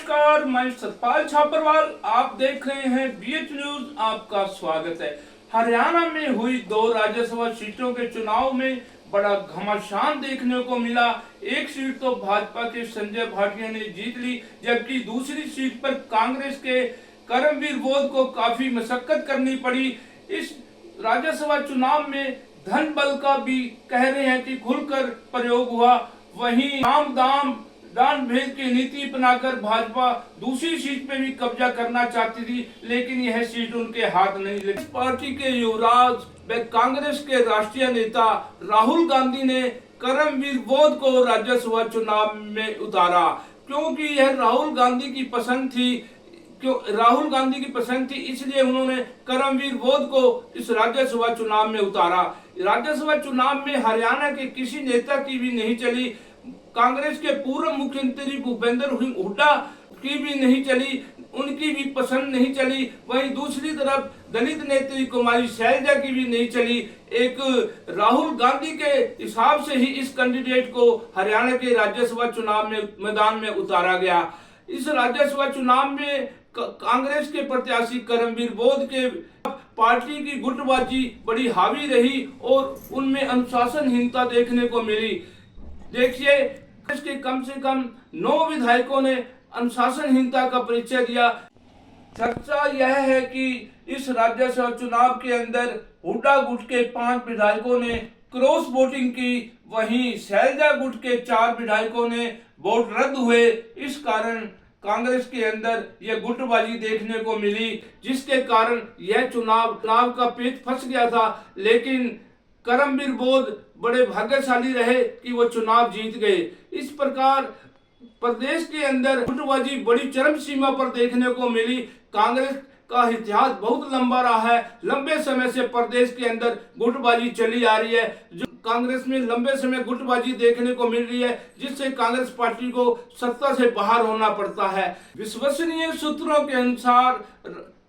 नमस्कार, मैं सतपाल छापरवाल। आप देख रहे हैं बीएच न्यूज। आपका स्वागत है। हरियाणा में हुई 2 राज्यसभा सीटों के चुनाव में बड़ा घमासान देखने को मिला। एक सीट तो भाजपा के संजय भाटिया ने जीत ली, जबकि दूसरी सीट पर कांग्रेस के करमवीर बोध को काफी मशक्कत करनी पड़ी। इस राज्यसभा चुनाव में धन बल का भी कह रहे हैं कि खुलकर प्रयोग हुआ। वहीं आम दाम दान भेद की नीति अपनाकर भाजपा दूसरी सीट पे भी कब्जा करना चाहती थी, लेकिन यह सीट उनके हाथ नहीं लगी। पार्टी के युवराज व कांग्रेस के राष्ट्रीय नेता राहुल गांधी ने करमवीर बोध को राज्यसभा चुनाव में उतारा, क्योंकि यह राहुल गांधी की पसंद थी। इसलिए उन्होंने करमवीर बोध को इस राज्यसभा चुनाव में उतारा। राज्यसभा चुनाव में हरियाणा के किसी नेता की भी नहीं चली। कांग्रेस के पूर्व मुख्यमंत्री भूपेंद्र सिंह हुड्डा की भी नहीं चली, उनकी भी पसंद नहीं चली। वहीं दूसरी तरफ दलित नेत्री कुमारी शैलजा की भी नहीं चली। एक राहुल गांधी के हिसाब से ही इस कैंडिडेट को हरियाणा के राज्यसभा चुनाव में मैदान में उतारा गया। इस राज्यसभा चुनाव में कांग्रेस के प्रत्याशी करमवीर बोध के पार्टी की गुटबाजी बड़ी हावी रही और उनमें अनुशासनहीनता देखने को मिली। देखिए, कांग्रेस के कम से कम 9 विधायकों ने अनुशासनहीनता का परिचय दिया। चर्चा यह है कि इस राज्यसभा चुनाव के अंदर हुड्डा गुट के 5 विधायकों ने क्रॉस वोटिंग की, वहीं शैलजा गुट के 4 विधायकों ने वोट रद्द हुए। इस कारण कांग्रेस के अंदर यह गुटबाजी देखने को मिली, जिसके कारण यह चुनाव का पेच फंस गया था। लेकिन करमवीर बोध बड़े भाग्यशाली रहे कि वो चुनाव जीत गए। इस प्रकार प्रदेश के अंदर गुटबाजी बड़ी चरम सीमा पर देखने को मिली। कांग्रेस का इतिहास बहुत लंबा रहा है। लंबे समय से प्रदेश के अंदर गुटबाजी चली आ रही है। जो कांग्रेस में लंबे समय गुटबाजी देखने को मिल रही है, जिससे कांग्रेस पार्टी को सत्ता से बाहर होना पड़ता है। विश्वसनीय सूत्रों के अनुसार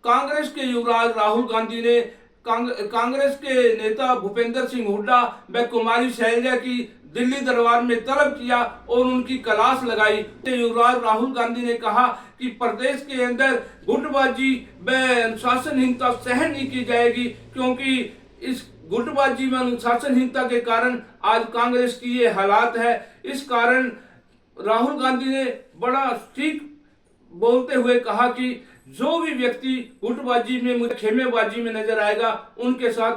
कांग्रेस के युवराज राहुल गांधी ने कांग्रेस के नेता भूपेंद्र सिंह हुड्डा व कुमारी शैलजा की दिल्ली दरबार में तलब किया और उनकी क्लास लगाई। युवराज राहुल गांधी ने कहा कि प्रदेश के अंदर गुटबाजी व अनुशासनहीनता सहन नहीं की जाएगी, क्योंकि इस गुटबाजी में अनुशासनहीनता के कारण आज कांग्रेस की ये हालात है। इस कारण राहुल गांधी ने बड़ा ठीक बोलते हुए कहा कि जो भी व्यक्ति गुटबाजी में खेमेबाजी में नजर आएगा, उनके साथ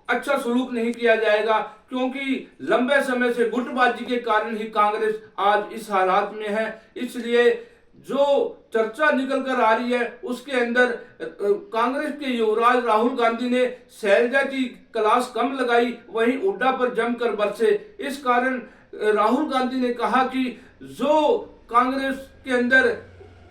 अच्छा सलूक नहीं किया जाएगा, क्योंकि लंबे समय से गुटबाजी के कारण ही कांग्रेस आज इस हालात में है। इसलिए जो चर्चा निकल कर आ रही है, उसके अंदर कांग्रेस के युवराज राहुल गांधी ने शैलजा की क्लास कम लगाई, वहीं हुड्डा पर जमकर बरसे। इस कारण राहुल गांधी ने कहा कि जो कांग्रेस के अंदर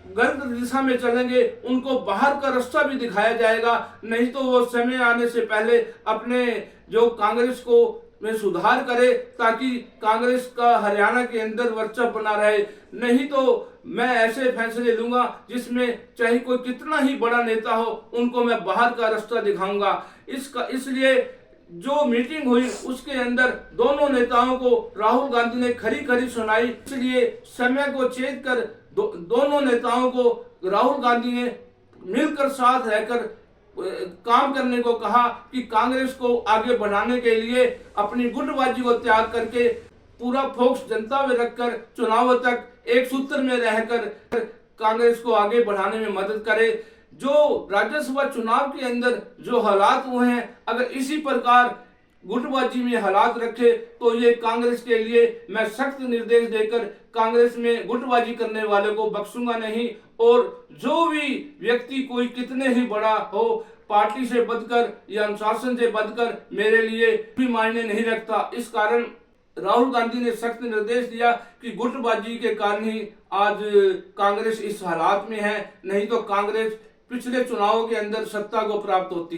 गलत दिशा में चलेंगे, उनको बाहर का रास्ता भी दिखाया जाएगा, नहीं तो वो समय आने से पहले अपने जो कांग्रेस को में सुधार करे, ताकि कांग्रेस का हरियाणा के अंदर वर्चस्व बना रहे। नहीं तो मैं ऐसे फैसले लूंगा जिसमें चाहे कोई कितना ही बड़ा नेता हो, उनको मैं बाहर का रास्ता दिखाऊंगा। इसलिए जो मीटिंग हुई उसके अंदर दोनों नेताओं को राहुल गांधी ने खरी खरी सुनाई। इसलिए समय को चेत कर दोनों नेताओं को राहुल गांधी ने मिलकर साथ रहकर काम करने को कहा कि कांग्रेस को आगे बढ़ाने के लिए अपनी गुटबाजी को त्याग करके पूरा फोकस जनता में रखकर चुनाव तक एक सूत्र में रहकर कांग्रेस को आगे बढ़ाने में मदद करे। जो राज्यसभा चुनाव के अंदर जो हालात हुए हैं, अगर इसी प्रकार गुटबाजी में हालात रखे तो ये कांग्रेस के लिए मैं सख्त निर्देश देकर कांग्रेस में गुटबाजी करने वाले को बख्शूंगा नहीं। और जो भी व्यक्ति कोई कितने ही बड़ा हो, पार्टी से बढ़कर या अनुशासन से बढ़कर मेरे लिए भी मायने नहीं रखता। इस कारण राहुल गांधी ने सख्त निर्देश दिया कि गुटबाजी के कारण ही आज कांग्रेस इस हालात में है, नहीं तो कांग्रेस पिछले चुनावों के अंदर सत्ता को प्राप्त होती।